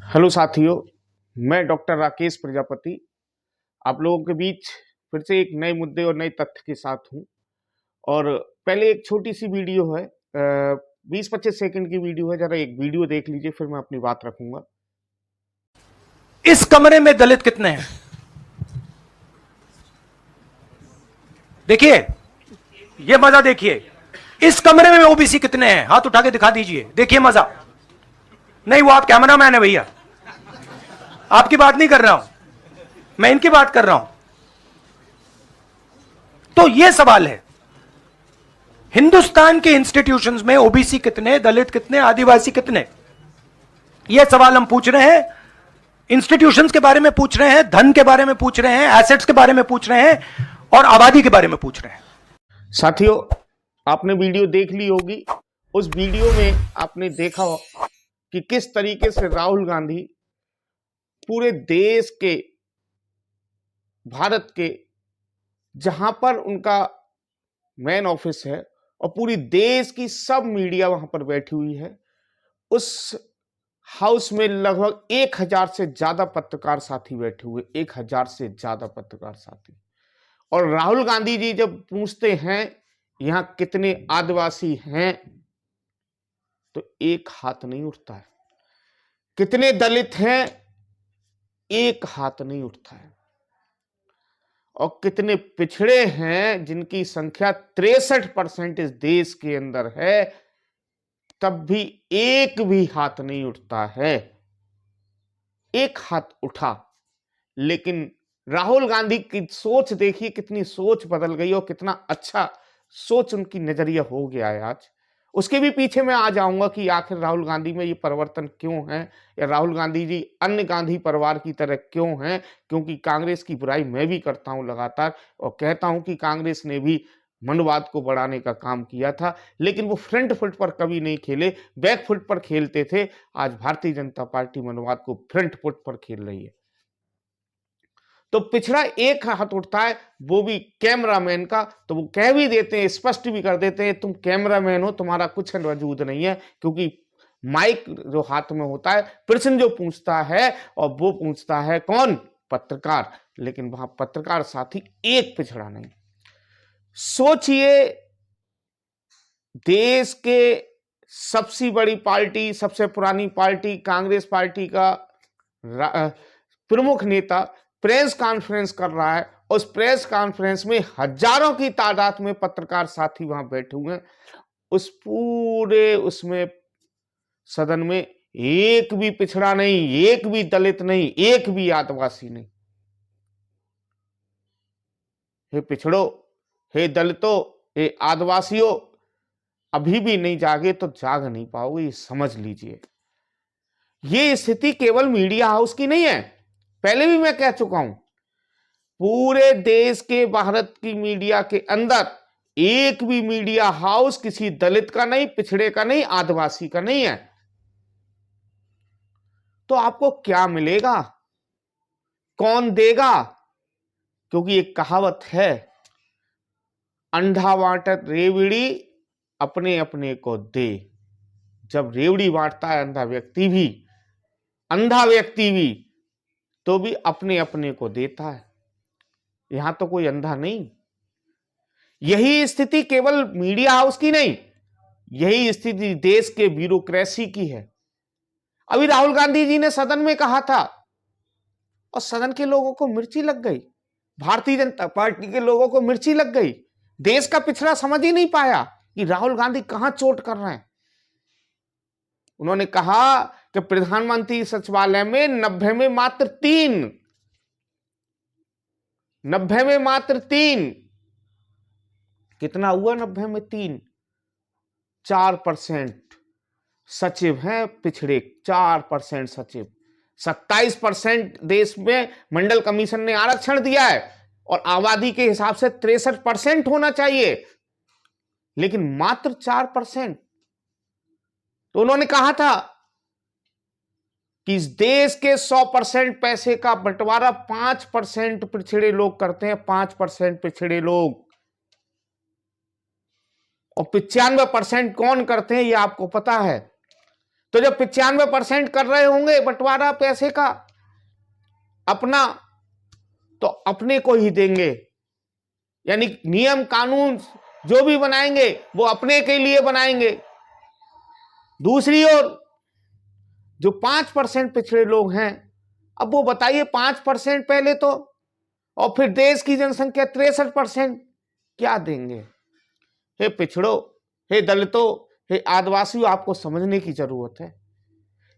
Hello साथियों, मैं doctor Rakesh Prajapati आप लोगों के बीच फिर से एक नए मुद्दे और नए तथ्य के साथ हूं। और पहले एक छोटी सी वीडियो है, 20-25 सेकंड की वीडियो है, जरा एक वीडियो देख लीजिए, फिर मैं अपनी बात रखूंगा। इस कमरे में दलित कितने हैं? देखिए, ये मजा देखिए। इस कमरे में ओबीसी कितने हैं? हाथ उठा के दिखा दीजिए, देखिए मजा। नहीं, वो आप कैमरामैन है भैया, आपकी बात नहीं कर रहा हूं मैं, इनकी बात कर रहा हूं। तो यह सवाल है, हिंदुस्तान के इंस्टीट्यूशंस में ओबीसी कितने, दलित कितने, आदिवासी कितने? यह सवाल हम पूछ रहे हैं। इंस्टीट्यूशंस के बारे में पूछ रहे हैं, धन के बारे में पूछ रहे हैं, एसेट्स के बारे में पूछ रहे हैं, और आबादी के बारे में पूछ रहे हैं। साथियों, आपने वीडियो देख ली होगी। उस वीडियो में आपने देखा कि किस तरीके से राहुल गांधी पूरे देश के, भारत के, जहां पर उनका मेन ऑफिस है और पूरी देश की सब मीडिया वहां पर बैठी हुई है, उस हाउस में लगभग 1000 से ज्यादा पत्रकार साथी बैठे हुए, 1000 से ज्यादा पत्रकार साथी। और राहुल गांधी जी जब पूछते हैं यहां कितने आदिवासी हैं, तो एक हाथ नहीं उठता है। कितने दलित हैं, एक हाथ नहीं उठता है। और कितने पिछड़े हैं, जिनकी संख्या 63% इस देश के अंदर है, तब भी एक भी हाथ नहीं उठता है। एक हाथ उठा, लेकिन राहुल गांधी की सोच देखिए, कितनी सोच बदल गई और कितना अच्छा सोच उनकी नजरिया हो गया है आज। उसके भी पीछे मैं आ जाऊंगा कि आखिर राहुल गांधी में ये परिवर्तन क्यों है, या राहुल गांधी जी अन्य गांधी परिवार की तरह क्यों हैं। क्योंकि कांग्रेस की बुराई मैं भी करता हूं लगातार, और कहता हूं कि कांग्रेस ने भी मनवाद को बढ़ाने का काम किया था, लेकिन वो फ्रंट फुट पर कभी नहीं खेले, बैक फुट पर खेलते थे। आज भारतीय जनता पार्टी मनवाद को फ्रंट फुट पर खेल रही है। तो पिछड़ा एक हाथ उठता है, वो भी कैमरामैन का, तो वो कह भी देते हैं, स्पष्ट भी कर देते हैं, तुम कैमरामैन हो, तुम्हारा कुछ वजूद नहीं है। क्योंकि माइक जो हाथ में होता है, प्रश्न जो पूछता है, और वो पूछता है कौन? पत्रकार। लेकिन वहां पत्रकार साथी एक पिछड़ा नहीं। सोचिए, देश के सबसे बड़ी पार्टी, सबसे पुरानी पार्टी कांग्रेस पार्टी का प्रमुख नेता प्रेस कॉन्फ्रेंस कर रहा है, उस प्रेस कॉन्फ्रेंस में हजारों की तादाद में पत्रकार साथी वहां बैठे हुए हैं। उस पूरे उसमें सदन में एक भी पिछड़ा नहीं, एक भी दलित नहीं, एक भी आदिवासी नहीं। हे पिछड़ो, हे दलितों, हे आदिवासियों, अभी भी नहीं जागे तो जाग नहीं पाओगे, ये समझ लीजिए। ये स्थिति केवल मीडिया हाउस की नहीं है, पहले भी मैं कह चुका हूं। पूरे देश के, भारत की मीडिया के अंदर एक भी मीडिया हाउस किसी दलित का नहीं, पिछड़े का नहीं, आदिवासी का नहीं है। तो आपको क्या मिलेगा? कौन देगा? क्योंकि एक कहावत है, अंधा बांटत रेवड़ी अपने अपने को दे। जब रेवड़ी बांटता है अंधा व्यक्ति भी, तो भी अपने अपने को देता है। यहां तो कोई अंधा नहीं। यही स्थिति केवल मीडिया हाउस की नहीं, यही स्थिति देश के ब्यूरोक्रेसी की है। अभी राहुल गांधी जी ने सदन में कहा था, और सदन के लोगों को मिर्ची लग गई, भारतीय जनता पार्टी के लोगों को मिर्ची लग गई। देश का पिछड़ा समझ ही नहीं पाया कि राहुल गांधी कहां चोट कर रहे हैं। उन्होंने कहा कि प्रधानमंत्री सचिवालय में 90 में मात्र तीन, कितना हुआ 90 में 3? 4% सचिव हैं पिछड़े, 4% सचिव। 27% देश में मंडल कमीशन ने आरक्षण दिया है, और आबादी के हिसाब से 63% होना चाहिए, लेकिन मात्र 4%। तो उन्होंने कहा था कि इस देश के 100% पैसे का बंटवारा 5% पिछड़े लोग करते हैं, 5% पिछड़े लोग, और 95% कौन करते हैं ये आपको पता है। तो जब 95% कर रहे होंगे बंटवारा पैसे का अपना, तो अपने को ही देंगे, यानी नियम कानून जो भी बनाएंगे वो अपने के लिए बनाएंगे। दूसरी ओर जो 5% पिछड़े लोग हैं, अब वो बताइए 5% पहले तो, और फिर देश की जनसंख्या 63%, क्या देंगे? हे पिछड़ो, हे दलितों, हे आदिवासियों, आपको समझने की जरूरत है।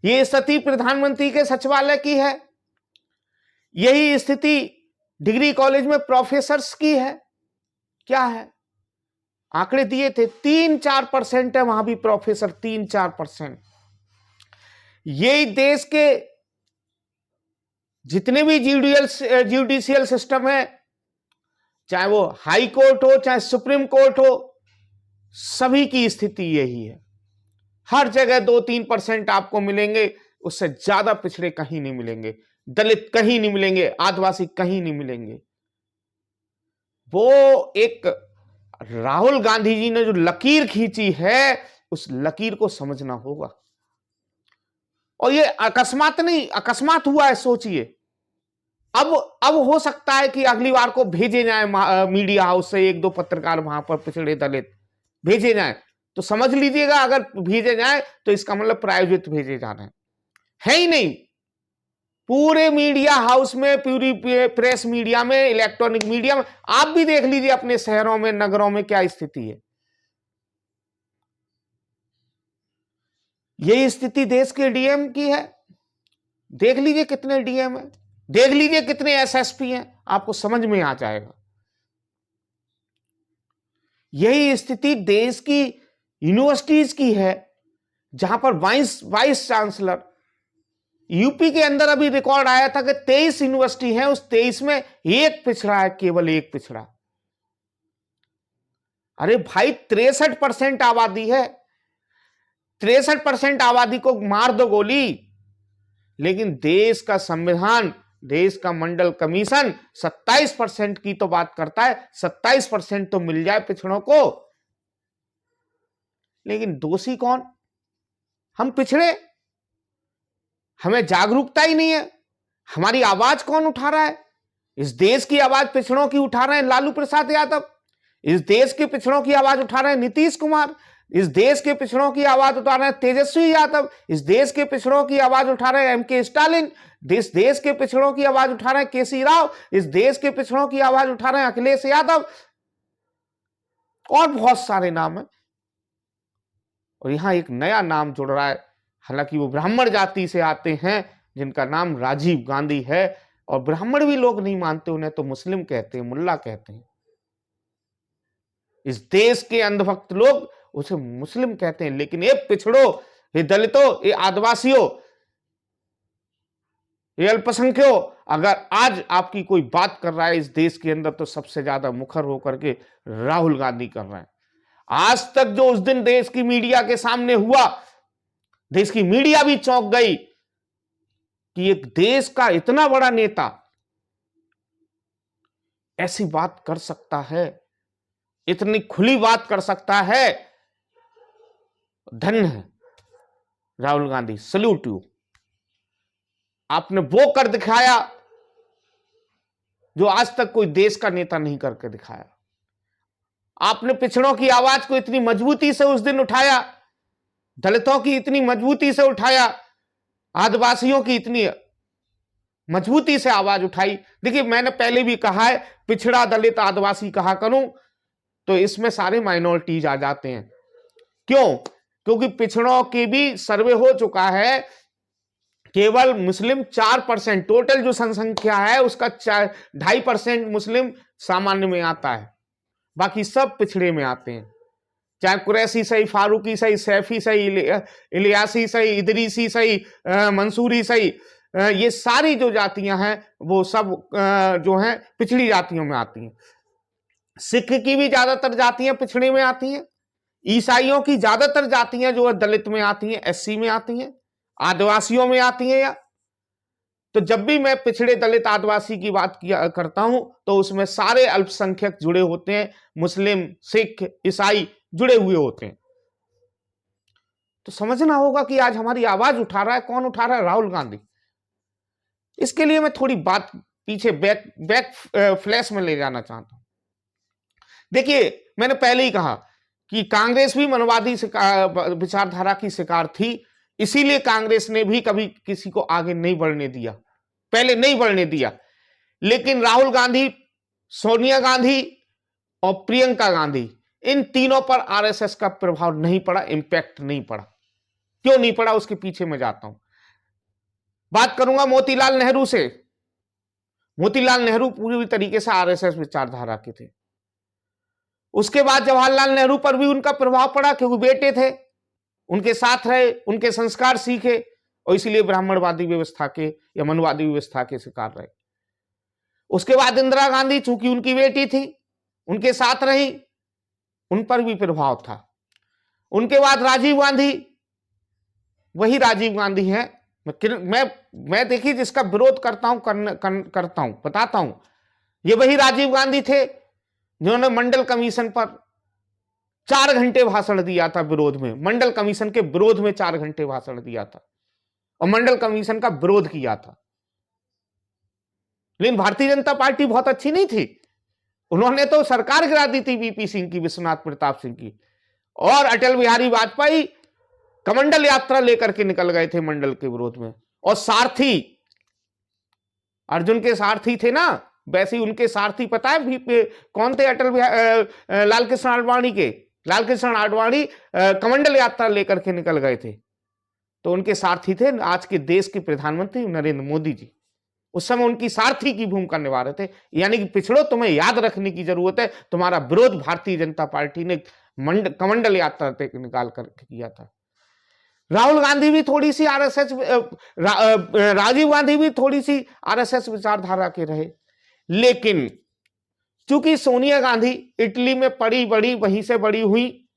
ये स्थिति प्रधानमंत्री के सचिवालय की है, यही स्थिति डिग्री कॉलेज में प्रोफेसर्स की है। क्या है? आंकड़े दिए थे 3-4% है वहां भी प्रोफेसर, 3-4%। यही देश के जितने भी जुडिशियल सिस्टम है, चाहे वो हाई कोर्ट हो चाहे सुप्रीम कोर्ट हो, सभी की स्थिति यही है। हर जगह 2-3% आपको मिलेंगे, उससे ज्यादा पिछड़े कहीं नहीं मिलेंगे, दलित कहीं नहीं मिलेंगे, आदिवासी कहीं नहीं मिलेंगे। वो एक राहुल गांधी जी ने जो लकीर खींची है, उस लकीर को समझना होगा। और ये अकस्मात नहीं, अकस्मात हुआ है, सोचिए। अब हो सकता है कि अगली बार को भेजे जाए मीडिया हाउस से 1-2 पत्रकार वहां पर पिछड़े दलित भेजे जाए, तो समझ लीजिएगा अगर भेजे जाए तो इसका मतलब प्रायोजित भेजे जाना है ही नहीं। पूरे मीडिया हाउस में, पूरी प्रेस मीडिया में, इलेक्ट्रॉनिक मीडिया में, आप भी देख लीजिए अपने शहरों में, नगरों में क्या स्थिति है। यही स्थिति देश के डीएम की है। देख लीजिए कितने डीएम है, देख लीजिए कितने एसएसपी हैं, आपको समझ में आ जाएगा। यही स्थिति देश की यूनिवर्सिटीज की है, जहां पर वाइस चांसलर, यूपी के अंदर अभी रिकॉर्ड आया था कि 23 यूनिवर्सिटी है, उस 23 में एक पिछड़ा है, केवल एक पिछड़ा। अरे भाई 63% आबादी है, 63% आबादी को मार दो गोली, लेकिन देश का संविधान, देश का मंडल कमीशन 27% की तो बात करता है, 27% तो मिल जाए पिछड़ों को। लेकिन दोषी कौन? हम पिछड़े, हमें जागरूकता ही नहीं है। हमारी आवाज कौन उठा रहा है? इस देश की आवाज पिछड़ों की उठा रहे हैं लालू प्रसाद यादव, इस देश के पिछड़ों की आवाज उठा रहे हैं नीतीश कुमार, इस देश के पिछड़ों की आवाज उठा रहे हैं तेजस्वी यादव, इस देश के पिछड़ों की आवाज उठा रहे हैं एमके स्टालिन, देश के पिछड़ों की आवाज उठा रहे हैं केसी राव, इस देश के पिछड़ों की आवाज उठा रहे हैं अखिलेश यादव, और बहुत सारे नाम हैं। और यहां एक नया नाम जुड़ रहा है, हालांकि वो ब्राह्मण जाति से आते हैं, जिनका नाम राजीव गांधी है। और ब्राह्मण भी लोग नहीं मानते उन्हें, तो मुस्लिम कहते हैं, मुल्ला कहते हैं। इस देश के अंधभक्त लोग उसे मुस्लिम कहते हैं। लेकिन ये पिछड़ों, ये दलितों, ये आदिवासियों, ये अल्पसंख्यों, अगर आज आपकी कोई बात कर रहा है इस देश के अंदर, तो सबसे ज्यादा मुखर होकर के राहुल गांधी कर रहे हैं। आज तक जो उस दिन देश की मीडिया के सामने हुआ, देश की मीडिया भी चौंक गई कि एक देश का इतना बड़ा नेता ऐसी बात कर सकता है, इतनी खुली बात कर सकता है। धन्य है राहुल गांधी, सल्यूट यू। आपने वो कर दिखाया जो आज तक कोई देश का नेता नहीं करके दिखाया। आपने पिछड़ों की आवाज को इतनी मजबूती से उस दिन उठाया, दलितों की इतनी मजबूती से उठाया, आदिवासियों की इतनी मजबूती से आवाज उठाई। देखिए, मैंने पहले भी कहा है, पिछड़ा दलित आदिवासी कहा करूं तो इसमें सारे माइनॉरिटीज आ जाते हैं। क्यों? क्योंकि पिछड़ों की भी सर्वे हो चुका है, केवल मुस्लिम 4%, टोटल जो जनसंख्या है उसका 2.5% मुस्लिम सामान्य में आता है, बाकी सब पिछड़े में आते हैं। चाहे कुरैशी सही, फारूकी सही, सैफी सही, इलियासी सही, इदरीसी सही, मंसूरी सही, ये सारी जो जातियां हैं वो सब जो हैं पिछड़ी जातियों में आती हैं। सिख की भी ज्यादातर जातियां पिछड़े में आती हैं, ईसाइयों की ज्यादातर जातियां जो है दलित में आती हैं, एससी में आती हैं, आदिवासियों में आती हैं। या तो जब भी मैं पिछड़े दलित आदिवासी की बात करता हूं तो उसमें सारे अल्पसंख्यक जुड़े होते हैं, मुस्लिम, सिख, ईसाई जुड़े हुए होते हैं। तो समझना होगा कि आज हमारी आवाज उठा रहा है कौन उठा रहा है? राहुल गांधी। इसके लिए मैं थोड़ी बात पीछे बैक फ्लैश में ले जाना चाहता हूं। देखिए, मैंने पहले ही कहा कि कांग्रेस भी मनवादी विचारधारा की शिकार थी, इसीलिए कांग्रेस ने भी कभी किसी को आगे नहीं बढ़ने दिया, पहले नहीं बढ़ने दिया। लेकिन राहुल गांधी, सोनिया गांधी और प्रियंका गांधी, इन तीनों पर आरएसएस का प्रभाव नहीं पड़ा, इंपैक्ट नहीं पड़ा। क्यों नहीं पड़ा उसके पीछे मैं जाता हूं। बात करूंगा मोतीलाल नेहरू से। मोतीलाल नेहरू पूरी तरीके से आरएसएस विचारधारा के थे। उसके बाद जवाहरलाल नेहरू पर भी उनका प्रभाव पड़ा, क्योंकि बेटे थे, उनके साथ रहे, उनके संस्कार सीखे और इसीलिए ब्राह्मणवादी व्यवस्था के या मनवादी व्यवस्था के शिकार रहे। उसके बाद इंदिरा गांधी, चूंकि उनकी बेटी थी, उनके साथ रही, उन पर भी प्रभाव था। उनके बाद राजीव गांधी, वही राजीव गांधी हैं। मैं देखिए जिसका विरोध करता हूं, बताता हूं, ये वही राजीव गांधी थे जिन्होंने मंडल कमीशन पर 4 घंटे भाषण दिया था विरोध में। मंडल कमीशन के विरोध में 4 घंटे भाषण दिया था और मंडल कमीशन का विरोध किया था। लेकिन भारतीय जनता पार्टी बहुत अच्छी नहीं थी, उन्होंने तो सरकार गिरा दी थी वीपी सिंह की, विश्वनाथ प्रताप सिंह की। और अटल बिहारी वाजपेयी कमंडल यात्रा लेकर के निकल गए थे मंडल के विरोध में। और सारथी, अर्जुन के सारथी थे ना, वैसे ही उनके सारथी पता है कौन थे? लाल कृष्ण आडवाणी के। लाल कृष्ण आडवाणी कमंडल यात्रा लेकर के निकल गए थे, तो उनके सारथी थे आज के देश के प्रधानमंत्री नरेंद्र मोदी जी। उस समय उनकी सारथी की भूमिका निभा रहे थे। यानी कि पिछड़ो, तुम्हें याद रखने की जरूरत है, तुम्हारा विरोध भारतीय जनता पार्टी ने कमंडल यात्रा निकाल कर किया था। राहुल गांधी भी थोड़ी सी आरएसएस, राजीव गांधी भी थोड़ी सी आरएसएस विचारधारा के रहे। लेकिन चूंकि सोनिया गांधी इटली में पड़ी बड़ी, वहीं से बड़ी हुई,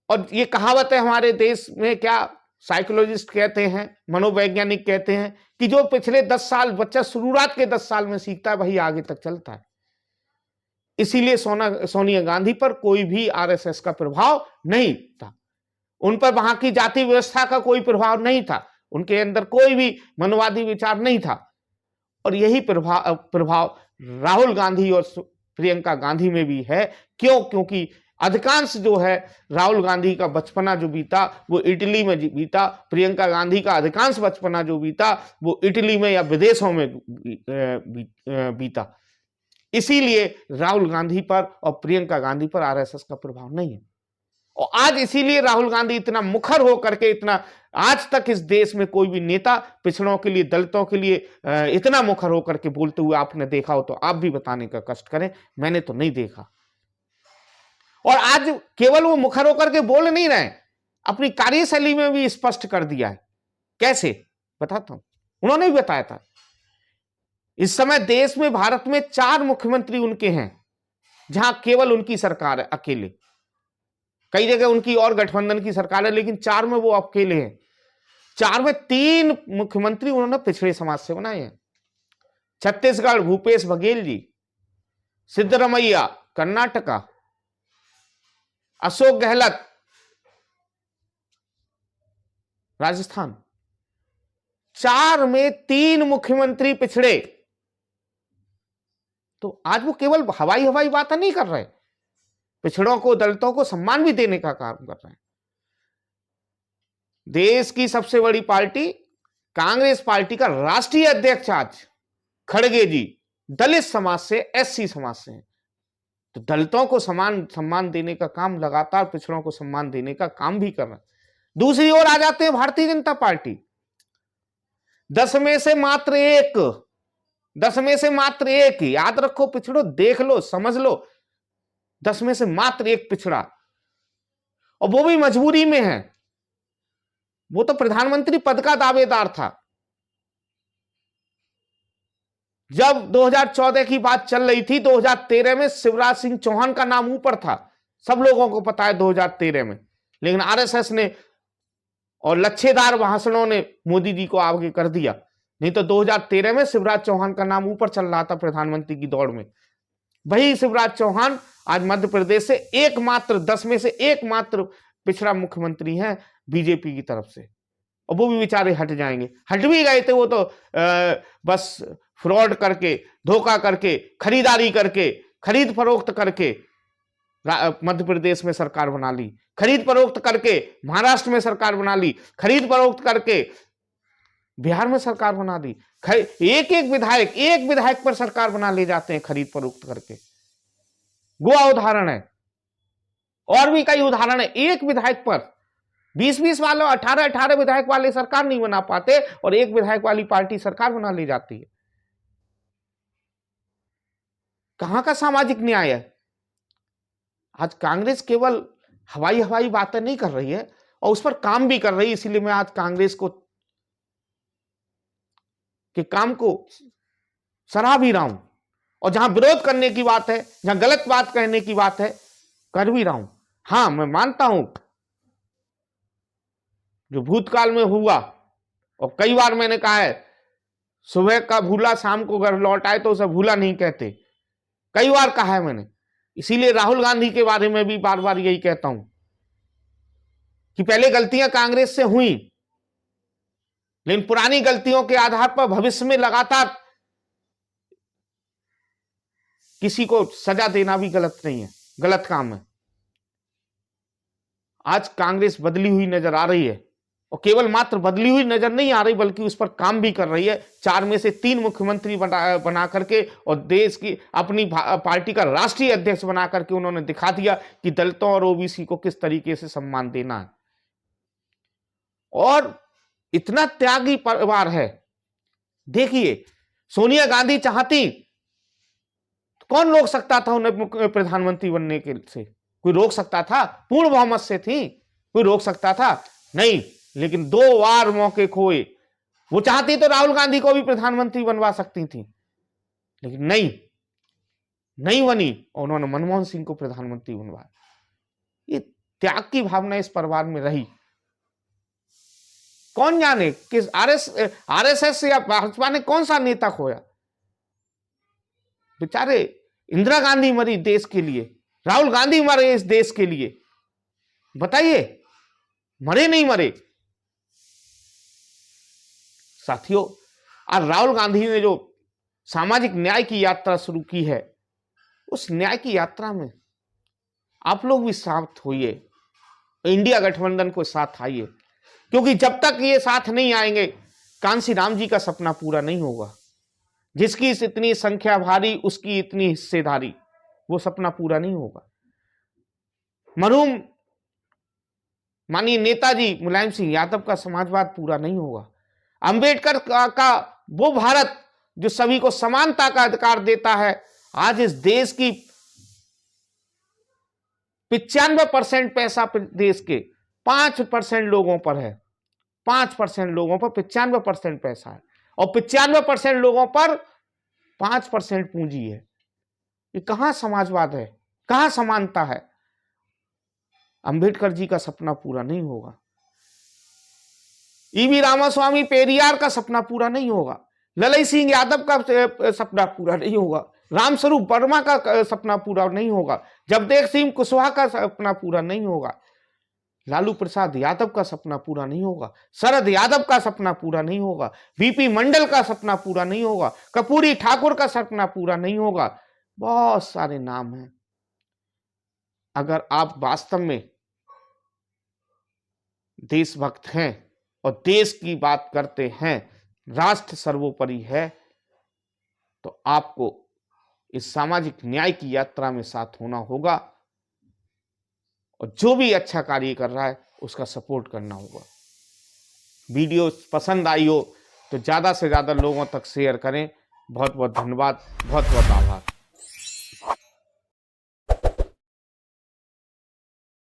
और ये कहावत है हमारे देश में, क्या साइकोलॉजिस्ट कहते हैं, मनोवैज्ञानिक कहते हैं कि जो पिछले 10 साल बच्चा शुरुआत के 10 साल में सीखता है वही आगे तक चलता है। इसीलिए सोनिया गांधी पर कोई भी आरएसएस का प्रभाव नहीं था, उन पर वहां की जाति व्यवस्था का कोई प्रभाव नहीं था, उनके अंदर कोई भी मनवादी विचार नहीं था। और यही प्रभाव राहुल गांधी और प्रियंका गांधी में भी है। क्यों? क्योंकि अधिकांश जो है राहुल गांधी का बचपना जो बीता वो इटली में बीता, प्रियंका गांधी का अधिकांश बचपना जो बीता वो इटली में या विदेशों में बीता। इसीलिए राहुल गांधी पर और प्रियंका गांधी पर आरएसएस का प्रभाव नहीं है। और आज इसीलिए राहुल गांधी इतना मुखर होकर के, इतना आज तक इस देश में कोई भी नेता पिछड़ों के लिए, दलितों के लिए इतना मुखर होकर के बोलते हुए आपने देखा हो तो आप भी बताने का कष्ट करें, मैंने तो नहीं देखा। और आज केवल वो मुखर होकर के बोल नहीं रहे, अपनी कार्यशैली में भी स्पष्ट कर दिया है। कैसे? बताता हूं। उन्होंने भी बताया था, इस समय देश में, भारत में 4 मुख्यमंत्री उनके हैं जहां केवल उनकी सरकार है अकेले। कई जगह उनकी और गठबंधन की सरकार है, लेकिन 4 में वो अकेले हैं। 4 में 3 मुख्यमंत्री उन्होंने पिछड़े समाज से बनाए हैं। छत्तीसगढ़ भूपेश बघेल जी, सिद्धरमैया कर्नाटका, अशोक गहलोत राजस्थान। 4 में 3 मुख्यमंत्री पिछड़े। तो आज वो केवल हवाई बातें नहीं कर रहे, पिछड़ों को, दलितों को सम्मान भी देने का काम कर रहे हैं। देश की सबसे बड़ी पार्टी कांग्रेस पार्टी का राष्ट्रीय अध्यक्ष आज खड़गे जी दलित समाज से, एससी समाज से हैं। तो दलितों को सम्मान देने का काम लगातार, पिछड़ों को सम्मान देने का काम भी कर रहे हैं। दूसरी ओर आ जाते हैं भारतीय जनता पार्टी। 10 में से मात्र एक, 10 में से मात्र एक, याद रखो, पिछड़ो, देख लो, समझ लो, 10 में से मात्र एक पिछड़ा, और वो भी मजबूरी में है। वो तो प्रधानमंत्री पद का दावेदार था। जब 2014 की बात चल रही थी, 2013 में शिवराज सिंह चौहान का नाम ऊपर था, सब लोगों को पता है 2013 में। लेकिन आरएसएस ने और लच्छेदार भाषणों ने मोदी जी को आगे कर दिया। नहीं तो 2013 में शिवराज चौहान का नाम ऊपर चल रहा था प्रधानमंत्री की दौड़ में। वही शिवराज चौहान आज मध्य प्रदेश से एकमात्र 10 में से एकमात्र पिछड़ा मुख्यमंत्री हैं बीजेपी की तरफ से, और वो भी बेचारे हट जाएंगे। हट भी गए थे वो तो बस फ्रॉड करके, धोखा करके, खरीदारी करके, खरीद फरोख्त करके मध्य प्रदेश में सरकार बना ली, खरीद फरोख्त करके महाराष्ट्र में सरकार बना ली, खरीद फरोख्त करके बिहार में सरकार बना दी। एक विधायक पर सरकार बना ले जाते हैं खरीद फरोख्त करके। गोवा उदाहरण है, और भी कई उदाहरण है। एक विधायक पर 20-20 वाले, 18-18 विधायक वाले सरकार नहीं बना पाते, और एक विधायक वाली पार्टी सरकार बना ले जाती है। कहां का सामाजिक न्याय है? आज कांग्रेस केवल हवाई बातें नहीं कर रही है, और उस पर काम भी कर रही है। इसीलिए मैं आज कांग्रेस के काम को सराह भी रहा हूं, और जहां विरोध करने की बात है, जहां गलत बात कहने की बात है, कर भी रहा हूं। हां, मैं मानता हूं जो भूतकाल में हुआ, और कई बार मैंने कहा है, सुबह का भूला शाम को घर लौट आए तो उसे भूला नहीं कहते, कई बार कहा है मैंने। इसीलिए राहुल गांधी के बारे में भी बार बार यही कहता हूं कि पहले गलतियां कांग्रेस से हुई, लेकिन पुरानी गलतियों के आधार पर भविष्य में लगातार किसी को सजा देना भी गलत नहीं है, गलत काम है। आज कांग्रेस बदली हुई नजर आ रही है, और केवल मात्र बदली हुई नजर नहीं आ रही, बल्कि उस पर काम भी कर रही है। 4 में से 3 मुख्यमंत्री बना करके, और देश की अपनी पार्टी का राष्ट्रीय अध्यक्ष बना करके उन्होंने दिखा दिया कि दलितों और ओबीसी को किस तरीके से सम्मान देना है। और इतना त्यागी परिवार है। देखिए, सोनिया गांधी चाहती तो कौन रोक सकता था उन्हें प्रधानमंत्री बनने के से? कोई रोक सकता था? पूर्ण बहुमत से थी, कोई रोक सकता था? नहीं। लेकिन 2 बार मौके खोए। वो चाहती तो राहुल गांधी को भी प्रधानमंत्री बनवा सकती थी, लेकिन नहीं बनी, और उन्होंने मनमोहन सिंह को प्रधानमंत्री बनवाया। ये त्याग की भावना इस परिवार में रही। कौन जाने किस आरएसएस या भाजपा ने कौन सा नेता खोया। बेचारे इंदिरा गांधी मरी देश के लिए, राहुल गांधी मरे इस देश के लिए। बताइए, मरे नहीं मरे? साथियों, आज राहुल गांधी ने जो सामाजिक न्याय की यात्रा शुरू की है, उस न्याय की यात्रा में आप लोग भी साथ होइए, इंडिया गठबंधन को साथ आइए, क्योंकि जब तक ये साथ नहीं आएंगे, कांसी राम जी का सपना पूरा नहीं होगा। जिसकी इतनी संख्या भारी, उसकी इतनी हिस्सेदारी, वो सपना पूरा नहीं होगा। मरहूम माननीय नेताजी मुलायम सिंह यादव का समाजवाद पूरा नहीं होगा। अंबेडकर का वो भारत जो सभी को समानता का अधिकार देता है, आज इस देश की 95% पैसा देश के 5% लोगों पर है। 5% लोगों पर 95% पैसा है, और 95% लोगों पर 5% पूंजी है। ये कहां समाजवाद है? कहां समानता है? अंबेडकर जी का सपना पूरा नहीं होगा। ईवी रामास्वामी पेरियार का सपना पूरा नहीं होगा। ललई सिंह यादव का सपना पूरा नहीं होगा। रामस्वरूप वर्मा का सपना पूरा नहीं होगा। जगदेव सिंह कुशवाहा का सपना पूरा नहीं होगा। लालू प्रसाद यादव का सपना पूरा नहीं होगा। शरद यादव का सपना पूरा नहीं होगा। वीपी मंडल का सपना पूरा नहीं होगा। कर्पूरी ठाकुर का सपना पूरा नहीं होगा। बहुत सारे नाम हैं। अगर आप वास्तव में देशभक्त हैं और देश की बात करते हैं, राष्ट्र सर्वोपरि है, तो आपको इस सामाजिक न्याय की यात्रा में साथ होना होगा, और जो भी अच्छा कार्य कर रहा है उसका सपोर्ट करना होगा। वीडियो पसंद आई हो तो ज़्यादा से ज़्यादा लोगों तक शेयर करें। बहुत बहुत धन्यवाद, बहुत बहुत आभार।